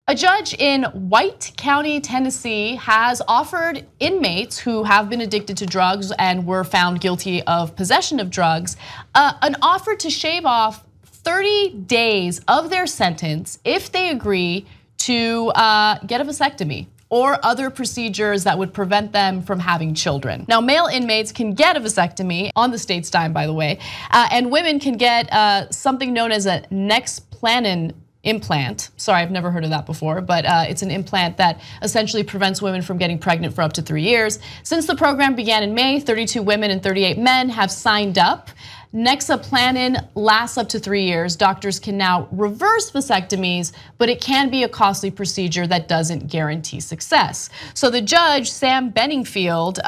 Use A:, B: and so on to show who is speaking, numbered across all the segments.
A: A judge in White County, Tennessee has offered inmates who have been addicted to drugs and were found guilty of possession of drugs an offer to shave off 30 days of their sentence if they agree to get a vasectomy or other procedures that would prevent them from having children. Now, male inmates can get a vasectomy on the state's dime, by the way, and women can get something known as a Nexplanon implant. Sorry, I've never heard of that before, but it's an implant that essentially prevents women from getting pregnant for up to 3 years. Since the program began in May, 32 women and 38 men have signed up. Nexaplanon lasts up to 3 years. Doctors can now reverse vasectomies, but it can be a costly procedure that doesn't guarantee success. So the judge, Sam Benningfield,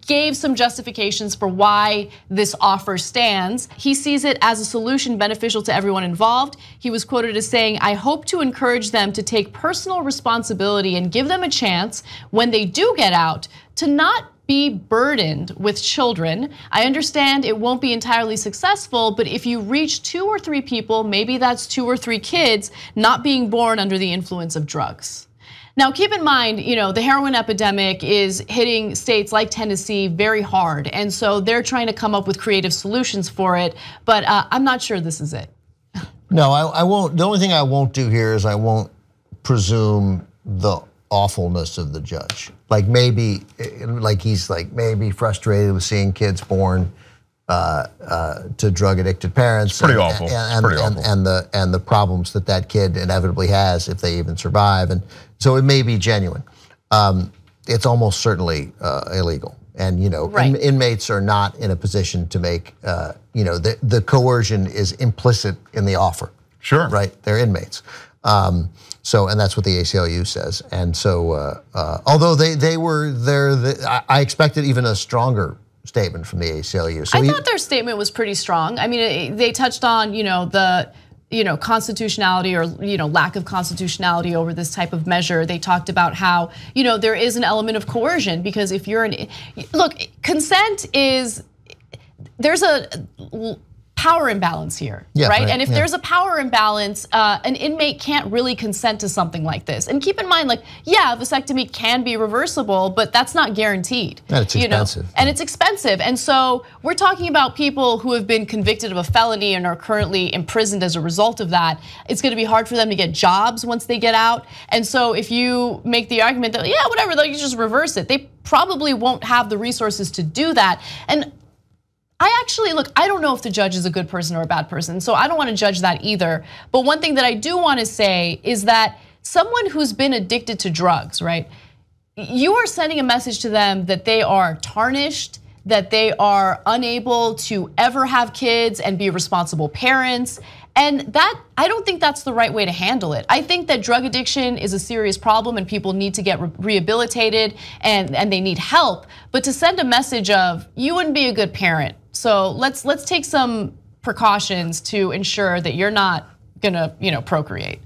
A: gave some justifications for why this offer stands. He sees it as a solution beneficial to everyone involved. He was quoted as saying, "I hope to encourage them to take personal responsibility and give them a chance when they do get out to not be burdened with children. I understand it won't be entirely successful, but if you reach 2 or 3 people, maybe that's 2 or 3 kids not being born under the influence of drugs." Now, keep in mind, the heroin epidemic is hitting states like Tennessee very hard. And so they're trying to come up with creative solutions for it, but I'm not sure this is it.
B: No, I won't. The only thing I won't do here is I won't presume the awfulness of the judge. Like maybe, he's maybe frustrated with seeing kids born to drug addicted parents.
C: It's pretty awful.
B: And the problems that kid inevitably has if they even survive. And so it may be genuine. It's almost certainly illegal. And inmates are not in a position to make, the coercion is implicit in the offer.
C: Sure.
B: Right, they're inmates. And that's what the ACLU says. And so, although they were there, I expected even a stronger statement from the ACLU. So
A: I thought their statement was pretty strong. I mean, they touched on the constitutionality or lack of constitutionality over this type of measure. They talked about how there is an element of coercion because if you're look, consent is there's a power imbalance here, right? And if there's a power imbalance, an inmate can't really consent to something like this. And keep in mind, vasectomy can be reversible, but that's not guaranteed.
B: And it's expensive.
A: And it's expensive. And so we're talking about people who have been convicted of a felony and are currently imprisoned as a result of that. It's gonna be hard for them to get jobs once they get out. And so if you make the argument that, yeah, whatever, you just reverse it, they probably won't have the resources to do that. And I don't know if the judge is a good person or a bad person, so I don't want to judge that either. But one thing that I do want to say is that someone who's been addicted to drugs, right? You are sending a message to them that they are tarnished, that they are unable to ever have kids and be responsible parents. And that, I don't think that's the right way to handle it. I think that drug addiction is a serious problem and people need to get rehabilitated and they need help. But to send a message of, you wouldn't be a good parent, so let's take some precautions to ensure that you're not gonna procreate.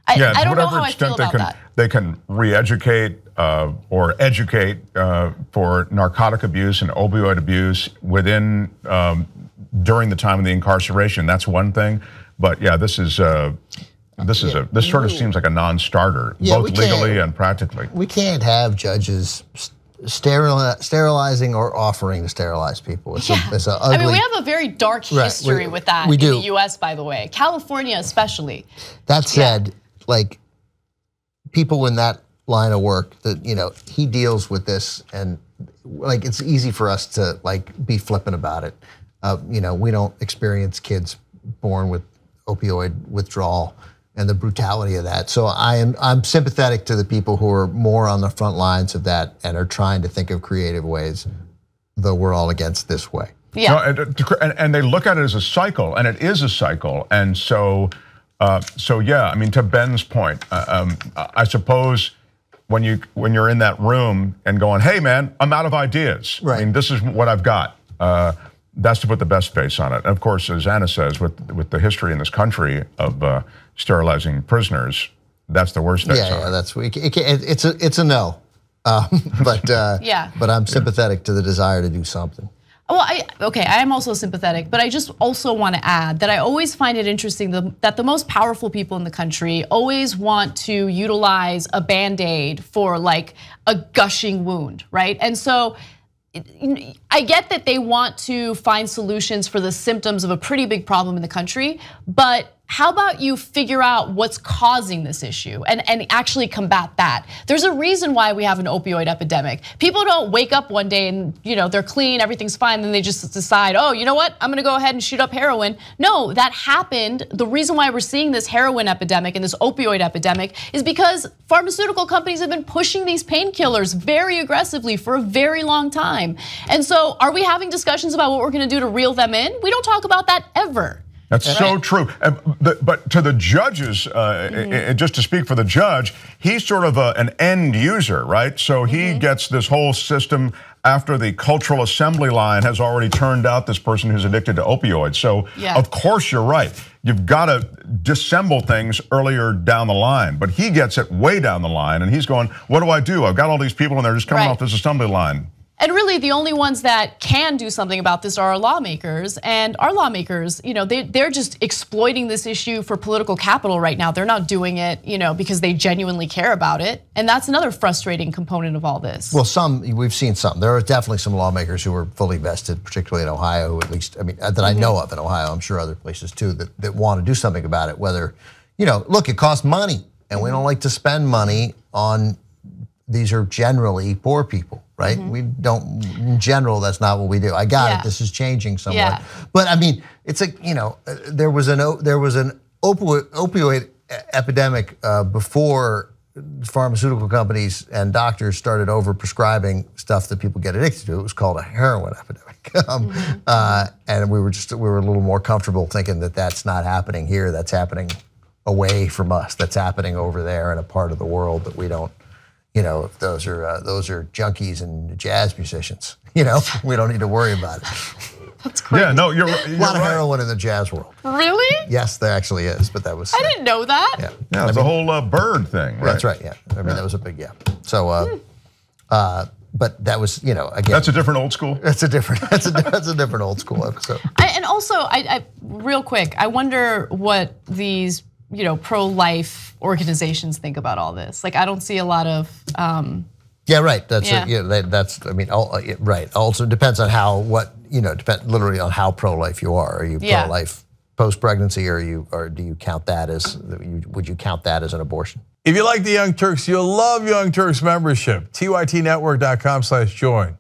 A: I don't know how I feel about that.
C: They can re-educate or educate for narcotic abuse and opioid abuse during the time of the incarceration. That's one thing. But yeah, this sort of seems like a non-starter, both legally and practically.
B: We can't have judges sterilizing or offering to sterilize people. It's a ugly.
A: I mean, we have a very dark history with that in the US, by the way, California especially.
B: That said, people in that line of work, that he deals with this, and it's easy for us to be flippant about it. We don't experience kids born with opioid withdrawal and the brutality of that. So I'm sympathetic to the people who are more on the front lines of that and are trying to think of creative ways, though we're all against this way.
A: Yeah.
C: And they look at it as a cycle, and it is a cycle. And so yeah, I mean, to Ben's point, I suppose when you're in that room and going, hey man, I'm out of ideas.
B: Right.
C: I mean, this is what I've got. That's to put the best face on it. And of course, as Anna says, with the history in this country of sterilizing prisoners, that's the worst face on it.
B: Yeah, that's it's a no. But I'm sympathetic to the desire to do something.
A: Well, I am also sympathetic, but I just also want to add that I always find it interesting that the most powerful people in the country always want to utilize a Band-Aid for like a gushing wound, right? And so I get that they want to find solutions for the symptoms of a pretty big problem in the country, but how about you figure out what's causing this issue and actually combat that? There's a reason why we have an opioid epidemic. People don't wake up one day and they're clean, everything's fine, then they just decide, oh, you know what, I'm gonna go ahead and shoot up heroin. No, that happened. The reason why we're seeing this heroin epidemic and this opioid epidemic is because pharmaceutical companies have been pushing these painkillers very aggressively for a very long time. And so are we having discussions about what we're gonna do to reel them in? We don't talk about that ever.
C: That's so true. But to the judges, just to speak for the judge, he's sort of an end user, right? So he gets this whole system after the cultural assembly line has already turned out this person who's addicted to opioids. So of course you're right. You've got to disassemble things earlier down the line, but he gets it way down the line and he's going, what do I do? I've got all these people and they're just coming off this assembly line.
A: And really, the only ones that can do something about this are our lawmakers. And our lawmakers, they're just exploiting this issue for political capital right now. They're not doing it, because they genuinely care about it. And that's another frustrating component of all this.
B: Well, we've seen some. There are definitely some lawmakers who are fully vested, particularly in Ohio, at least, that I know of in Ohio. I'm sure other places too that want to do something about it. Whether, look, it costs money, and we don't like to spend money on. These are generally poor people, right? We don't, in general, that's not what we do. I got it, this is changing somewhat. But it's like, there was an opioid epidemic before pharmaceutical companies and doctors started over-prescribing stuff that people get addicted to. It was called a heroin epidemic. And we were a little more comfortable thinking that that's not happening here, that's happening away from us, that's happening over there in a part of the world that we don't. If those are junkies and jazz musicians, we don't need to worry about it.
A: That's crazy.
C: Yeah, no, you're
B: a lot of heroin in the jazz world.
A: Really?
B: Yes, there actually is, but that was.
A: I didn't know that.
B: Yeah,
C: it's a whole bird thing, right?
B: That's right. Yeah, that was a big So, but that was again.
C: That's a different old school.
B: That's a different old school episode.
A: And also, I real quick, I wonder what these pro-life organizations think about all this. Like, I don't see a lot of.
B: Yeah, right. That's right. Also, depends on literally on how pro-life you are. Are you pro-life post-pregnancy, or do you count that as? Would you count that as an abortion?
D: If you like the Young Turks, you'll love Young Turks membership. TYTnetwork.com/join.